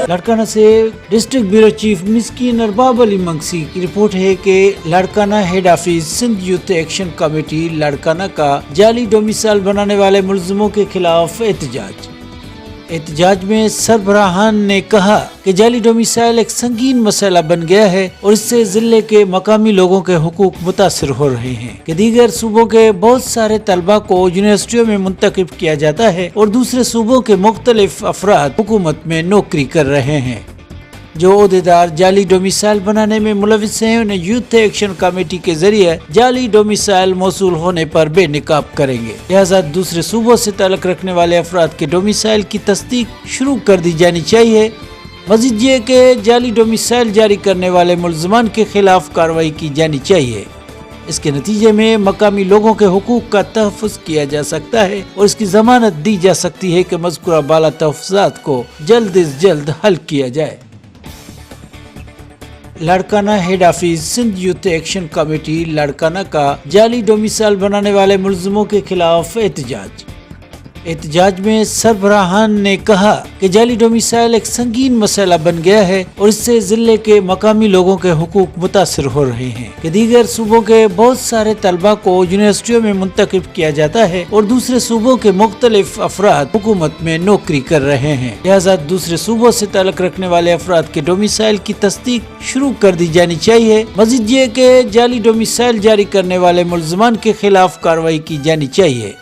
लाड़काना से district bureau chief Miskeen Arbab Ali Mangsi की report है कि Larkana head office Sindh youth action committee Larkana का जाली डोमिसाइल बनाने वाले मुलजिमों के खिलाफ एहतजाज में सरबराहान ने कहा कि जाली डोमिसाइल एक संगीन मसला बन गया है और इससे जिले के मकामी लोगों के हुकूक मुतासर हो रहे हैं कि दीगर सूबों के बहुत सारे तलबा को यूनिवर्सिटियों में मुंतखब किया जाता है और दूसरे सूबों के मुख्तलिफ अफराद हुकूमत में नौकरी कर रहे हैं। जो ओहदेदार जाली डोमिसाइल बनाने में मुलविस हैं उन्हें यूथ एक्शन कमेटी के जरिए जाली डोमिसाइल मौसूल होने पर बेनकाब करेंगे। लिहाजा दूसरे सूबों से ताल्लुक रखने वाले अफराद के डोमिसाइल की तस्दीक शुरू कर दी जानी चाहिए। मजीद ये कि जाली डोमिसाइल जारी करने वाले मुलजमान के खिलाफ कार्रवाई की जानी चाहिए। इसके नतीजे में मकामी लोगों के हुकूक का तहफ़्फ़ुज़ किया जा सकता है और इसकी जमानत दी जा सकती है कि मज़कूरा बाला तहफ़्फ़ुज़ात को जल्द अज जल्द हल किया जाए। Larkana head office Sindh youth action committee Larkana का जाली डोमिसाइल बनाने वाले मुलजिमों के खिलाफ एहतजाज में सरबराहान ने कहा कि जाली डोमिसाइल एक संगीन मसला बन गया है और इससे जिले के मकामी लोगों के हुकूक मुतासर हो रहे हैं कि दीगर सूबों के बहुत सारे तलबा को यूनिवर्सिटियों में मुंतखब किया जाता है और दूसरे सूबों के मुख्तलिफ अफराद हुकूमत में नौकरी कर रहे हैं। लिहाजा दूसरे सूबों से ताल्लुक रखने वाले अफराद के डोमिसाइल की तस्दीक शुरू कर दी जानी चाहिए। मजीद ये कि जाली डोमिसाइल जारी करने वाले मुलजमान के खिलाफ कार्रवाई की जानी चाहिए।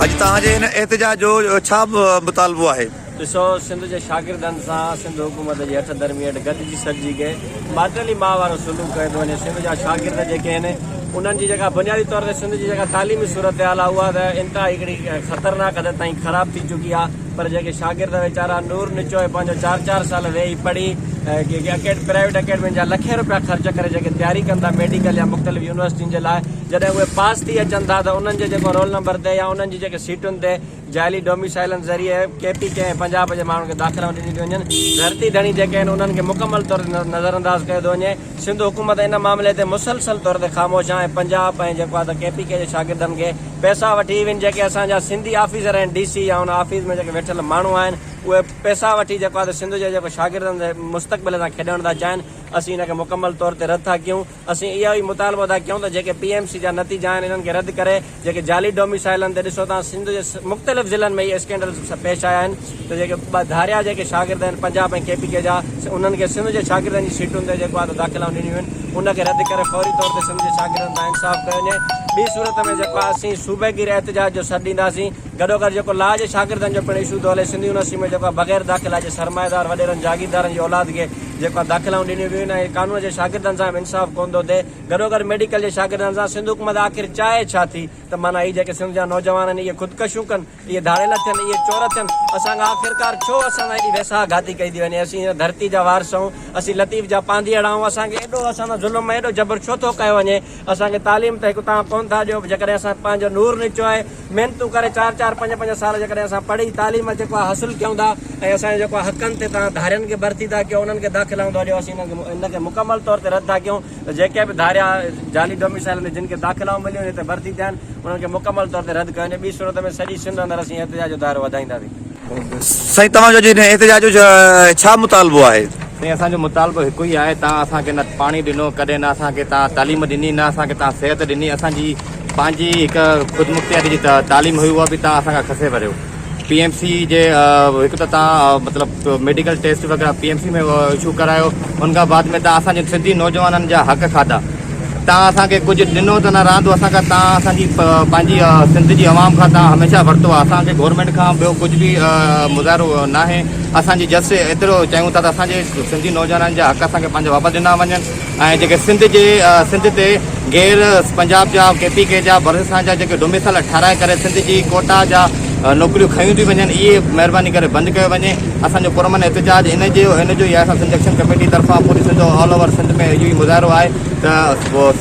अॼु तव्हांजे हिन एहतजाज जो छा मुतालबो आहे? ॾिसो, सिंध जे शागिर्दनि सां सिंध हुकूमत जे हथ दरमियान गॾिजी सॾिजी के बादली माह वारो सलूक कयो थो वञे। सिंध जा शागिर्द जेके आहिनि उन्हनि जी जेका बुनियादी तौर ते सिंध जी जेका तालीमी सूरत हाल आहे उहा त इंतिहा हिकिड़ी ख़तरनाक हद ताईं ख़राब थी चुकी आहे। पर जेके शागिर्द वीचारा नूर निचो पंहिंजो 4-4 साल वेही पढ़ी प्राइवेट अकेडमियुनि जा लखे रुपया ख़र्च करे जेके तयारी कनि था मेडिकल या मुख़्तलिफ़ यूनिवर्सिटियुनि जे लाइ, जॾहिं उहे पास थी अचनि था त उन्हनि जे जेको रोल नंबर ते या उन्हनि जी जेके सीटुनि ते जाली डोमिसाइलनि ज़रिए KPK ऐं पंजाब जे माण्हुनि खे दाख़िला ॾिनी थियूं वञनि। धरती धणी जेके आहिनि उन्हनि खे मुकमल तौर ते नज़रअंदाज़ कयो थो वञे। सिंध हुकूमत इन मामले ते मुसलसल तौर ते ख़ामोश आहे। पंजाब ऐं जेको आहे त KPK जे शागिर्दनि खे पैसा वठी वञनि। जेके असांजा सिंधी ऑफिसर आहिनि DC या उन ऑफिस में जेके वेठल माण्हू आहिनि उहे पैसा वठी जेको आहे त सिंध जे जेको शागिर्दनि जे मुस्तक़बिल सां खेॾणु था चाहिनि। असीं हिनखे मुकमल तौर ते रद्द था कयूं। असीं इहो ई मुतालबो था कयूं त जेके PMC जा नतीजा आहिनि इन्हनि खे रद्द करे जेके जाली डोमिसाइलनि ते ॾिसो तव्हां सिंध जे मुख़्तलिफ़ ज़िलनि में इहे स्कैंडल पेश आया आहिनि त जेके धारिया जेके शागिर्द आहिनि पंजाब ऐं KPK जा उन्हनि खे सिंध जे शागिर्दनि जी सीटुनि ते जेको आहे त दाख़िलाऊं ॾिनियूं आहिनि उनखे रद्द करे फौरी तौर ते सिंध जे शागिर्दनि सां इंसाफ़ कयो वञे। ॿी सूरत में जेको आहे असीं सूबेगिर एहतजाज जो सॾु ॾींदासीं। गॾोगॾु जेको लाह जे शागिर्दनि जो पिणु इशू थो हले, सिंध यूनिवर्सिटी में जेको आहे बग़ैर दाख़िला जे सरमाएदार वॾेरनि जागीरदारनि जी औलाद खे जेको आहे दाख़िलाऊं ॾिनियूं वियूं आहिनि। कानून जे शागिर्दनि सां इंसाफ़ कोन थो थिए। गॾोगॾु मेडिकल जे शागिर्दनि सां सिंध हुकूमत आख़िर चाहे छा थी त माना हीअ जेके सिंध जा नौजवान आहिनि इहे ख़ुदकशियूं कनि, इहे धाड़ेल थियनि, इहे चोर थियनि। असांखां आख़िरकार छो असां हेॾी वेसा घाती कई थी वञे? असीं हिन धरती जा वारिस आहियूं, असीं लतीफ़ जा पांधीअड़ आहियूं। असांखे एॾो असांजो ज़ुल्म एॾो जबर छो थो कयो वञे? असांखे तालीम त हिकु तव्हां कोन था ॾियो। जेकॾहिं असां पंहिंजो नूर निचो आहे, महिनतूं करे 4-4, 5-5 साल जेकॾहिं असां पढ़ी तालीम जेको आहे हासिलु कयूं था ऐं असांजे जेको आहे हक़नि ते तव्हां धारियनि खे भर्ती था कयो, उन्हनि खे दाख़िलाऊं था ॾियो, असीं हिनखे मुकमल तौर ते रद्द था कयूं त जेके बि धारिया जाली डोमिसाइल में जिन खे दाख़िलाऊं मिलियूं हिते भर्ती थिया आहिनि उन्हनि खे मुकमल तौर ते रद्द कयो वञे। ॿी सूरत में सॼी सिंध अंदरि असीं एहतजाज जो दायरो वधाईंदासीं। साईं, तव्हांजो हिन एहतजाज जो छा मुतालबो आहे? साईं, असांजो मुतालबो हिकु ई आहे, तव्हां असांखे न पाणी ॾिनो, कॾहिं न असांखे तव्हां तालीम ॾिनी, न असांखे तव्हां सिहत ॾिनी। असांजी पंहिंजी हिकु ख़ुदमुख्तियारी जी तालीम हुई उहा बि तव्हां असांखां खसे भरियो। PMC जे हिकु त तव्हां मतिलबु मेडिकल टेस्ट वग़ैरह PMC में इशू करायो, उनखां बाद में तव्हां असांजे सिंधी नौजवाननि जा हक़ खाधा। तव्हां असांखे कुझु ॾिनो त न रहंदो असांखां, तव्हां असांजी पंहिंजी सिंध जी आवाम खां तव्हां हमेशह वरितो आहे। असांखे गवर्नमेंट खां ॿियो कुझु बि मुज़ाहिरो न आहे। असांजी जस्ट एतिरो चाहियूं था त असांजे सिंधी नौजवाननि जा हक़ असांखे पंहिंजा वापसि ॾिना वञनि ऐं जेके सिंध ते गैर पंजाब जा KPK जा बरसां जा जेके डोमिसाइल ठाराए करे सिंध जी कोटा जा नौकरियूं खयूं थी वञनि, इहे महिरबानी करे बंदि कयो वञे। असांजो पुरमन एहतजाज इन जो ई आहे। असां सिंध एक्शन कमेटी तरफ़ां पूरी सिंध ऑल ओवर सिंध में इहो ई मुज़ाहिरो आहे त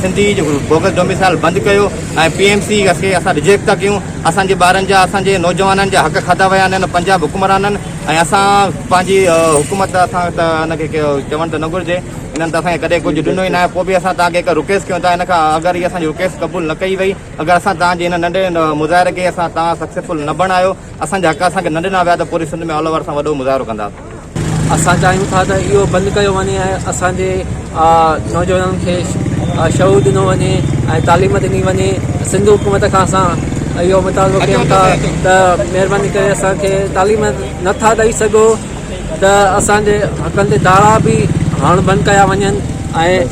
सिंधी जो बोगस डोमिसाइल बंदि कयो ऐं PMC खे असां रिजेक्ट था कयूं। असांजे ॿारनि जा, असांजे नौजवाननि जा हक़ खाधा विया आहिनि पंजाब हुकुमराननि, ऐं असां पंहिंजी हुकूमत असां त हिनखे चवणु त न घुरिजे, इन्हनि त असांखे कॾहिं कुझु ॾिनो ई न आहे। पोइ बि असां तव्हांखे हिकु रिक्वेस्ट कयूं था, हिन खां अगरि इहा असांजी रिक्वेस्ट क़बूल न कई वई, अगरि असां तव्हांजे हिन नंढे मुज़ाहिरे खे तव्हां सक्सेसफुल न बणायो, असांजा हक़ असांखे न ॾिना विया, त पूरी सिंध में ऑल ओवर असां वॾो मुज़ाहिरो कंदासीं। असां चाहियूं था त इहो बंदि कयो वञे ऐं असांजे नौजवाननि खे शऊर ॾिनो वञे ऐं तालीम ॾिनी वञे। सिंध हुकूमत खां असां इहो मुतालबो कयूं था त महिरबानी करे असांखे तालीम नथा ॾेई सघो त असांजे हक़नि ते दाड़ा बि हणणु बंदि कया वञनि ऐं